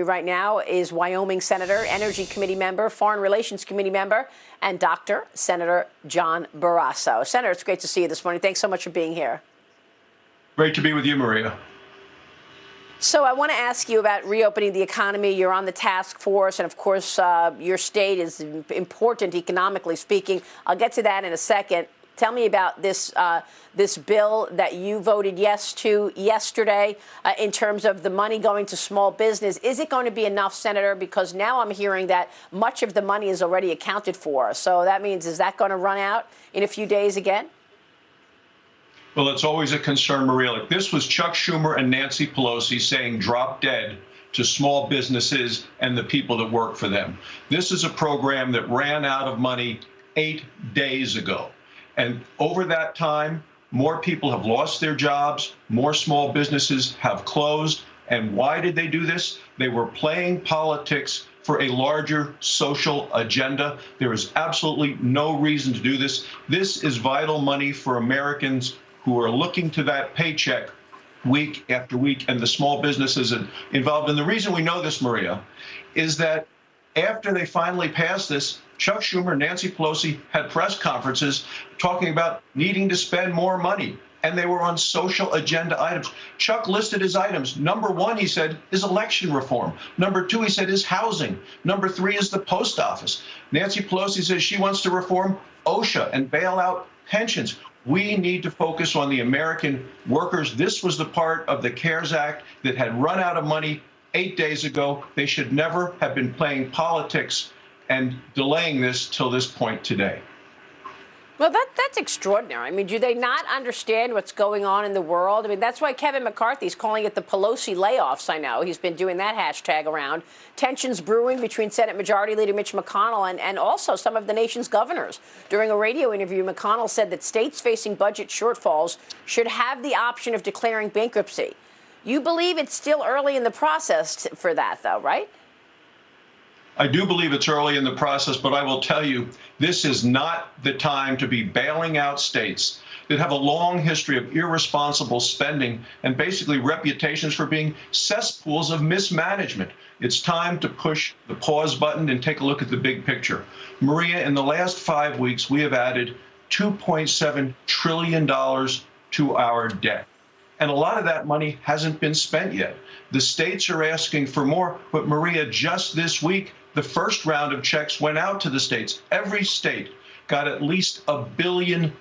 Right now is Wyoming Senator, Energy Committee member, Foreign Relations Committee member, and Dr. Senator John Barrasso. Senator, it's great to see you this morning. Thanks so much for being here. Great to be with you, Maria. So I want to ask you about reopening the economy. You're on the task force, and of course, your state is important economically speaking. I'll get to that in a second. Tell me about this bill that you voted yes to yesterday in terms of the money going to small business. Is it going to be enough, Senator? Because now I'm hearing that much of the money is already accounted for. So that means, is that going to run out in a few days again? Well, it's always a concern, Maria. Like, this was Chuck Schumer and Nancy Pelosi saying drop dead to small businesses and the people that work for them. This is a program that ran out of money 8 days ago. And over that time, more people have lost their jobs, more small businesses have closed. And why did they do this? They were playing politics for a larger social agenda. There is absolutely no reason to do this. This is vital money for Americans who are looking to that paycheck week after week, and the small businesses involved. And the reason we know this, Maria, is that after they finally passed this, Chuck Schumer and Nancy Pelosi had press conferences talking about needing to spend more money, and they were on social agenda items. Chuck listed his items. Number one, he said, is election reform. Number two, he said, is housing. Number three is the post office. Nancy Pelosi says she wants to reform OSHA and bail out pensions. We need to focus on the American workers. This was the part of the CARES Act that had run out of money 8 days ago. They should never have been playing politics and delaying this till this point today. Well, that's extraordinary. I mean, do they not understand what's going on in the world? I mean, that's why Kevin McCarthy's calling it the Pelosi layoffs. I know he's been doing that hashtag around. Tensions brewing between Senate Majority Leader Mitch McConnell and also some of the nation's governors. During a radio interview, McConnell said that states facing budget shortfalls should have the option of declaring bankruptcy. You believe it's still early in the process for that, though, right? I do believe it's early in the process, but I will tell you, this is not the time to be bailing out states that have a long history of irresponsible spending and basically reputations for being cesspools of mismanagement. It's time to push the pause button and take a look at the big picture. Maria, in the last 5 weeks, we have added $2.7 trillion to our debt. And a lot of that money hasn't been spent yet. The states are asking for more, but Maria, just this week, the first round of checks went out to the states. Every state got at least $1 billion.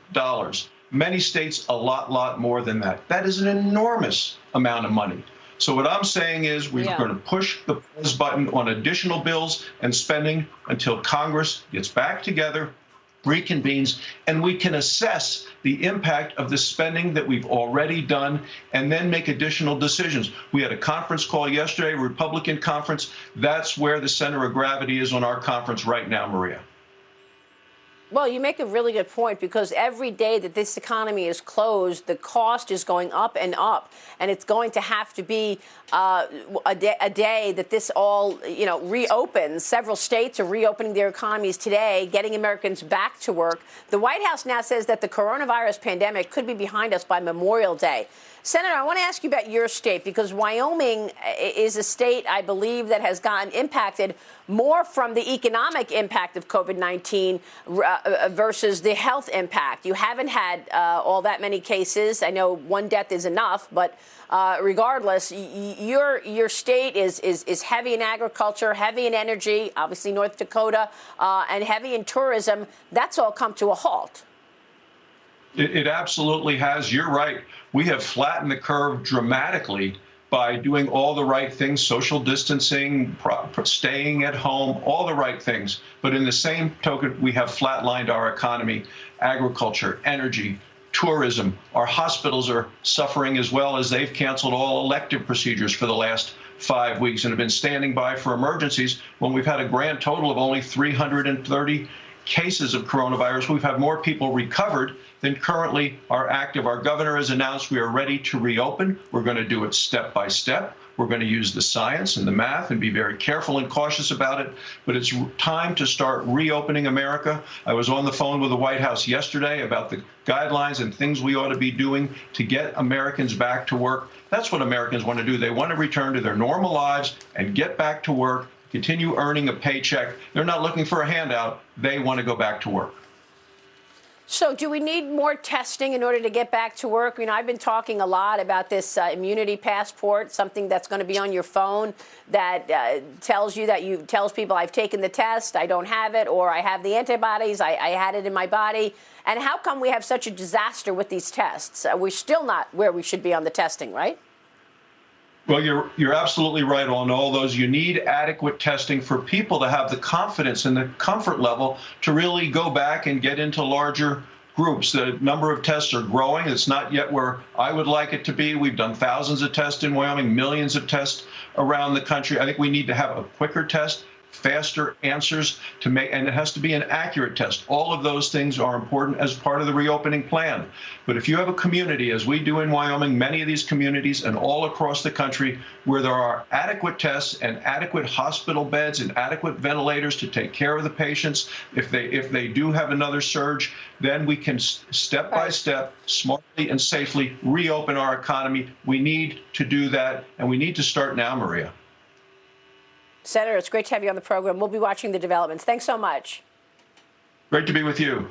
Many states a lot more than that. That is an enormous amount of money. So what I'm saying is we're going to push the pause button on additional bills and spending until Congress gets back together, reconvenes, and we can assess the impact of the spending that we've already done and then make additional decisions. We had a conference call yesterday, a Republican conference. That's where the center of gravity is on our conference right now, Maria. Well, you make a really good point, because every day that this economy is closed, the cost is going up, and it's going to have to be a day that this all, reopens. Several states are reopening their economies today, getting Americans back to work. The White House now says that the coronavirus pandemic could be behind us by Memorial Day. Senator, I want to ask you about your state, because Wyoming is a state, I believe, that has gotten impacted more from the economic impact of COVID-19 versus the health impact. You haven't had all that many cases. I know one death is enough, but regardless, your state is heavy in agriculture, heavy in energy, obviously North Dakota, and heavy in tourism. That's all come to a halt. It absolutely has. You're right. We have flattened the curve dramatically by doing all the right things, social distancing, staying at home, all the right things. But in the same token, we have flatlined our economy, agriculture, energy, tourism. Our hospitals are suffering as well, as they've canceled all elective procedures for the last 5 weeks and have been standing by for emergencies when we've had a grand total of only 330 cases of coronavirus. We've had more people recovered than currently are active. Our governor has announced we are ready to reopen. We're going to do it step by step. We're going to use the science and the math and be very careful and cautious about it. But it's time to start reopening America. I was on the phone with the White House yesterday about the guidelines and things we ought to be doing to get Americans back to work. That's what Americans want to do. They want to return to their normal lives and get back to work, continue earning a paycheck. They're not looking for a handout. They want to go back to work. So do we need more testing in order to get back to work? You know, I've been talking a lot about this immunity passport, something that's going to be on your phone that tells people I've taken the test, I don't have it, or I have the antibodies, I had it in my body. And how come we have such a disaster with these tests? We're still not where we should be on the testing, right? Well, you're absolutely right on all those. You need adequate testing for people to have the confidence and the comfort level to really go back and get into larger groups. The number of tests are growing. It's not yet where I would like it to be. We've done thousands of tests in Wyoming, millions of tests around the country. I think we need to have a quicker test, faster answers to make, and it has to be an accurate test. All of those things are important as part of the reopening plan. But if you have a community, as we do in Wyoming, many of these communities and all across the country, where there are adequate tests and adequate hospital beds and adequate ventilators to take care of the patients, if they do have another surge, then we can step by step, smartly and safely reopen our economy. We need to do that, and we need to start now, Maria. Senator, it's great to have you on the program. We'll be watching the developments. Thanks so much. Great to be with you.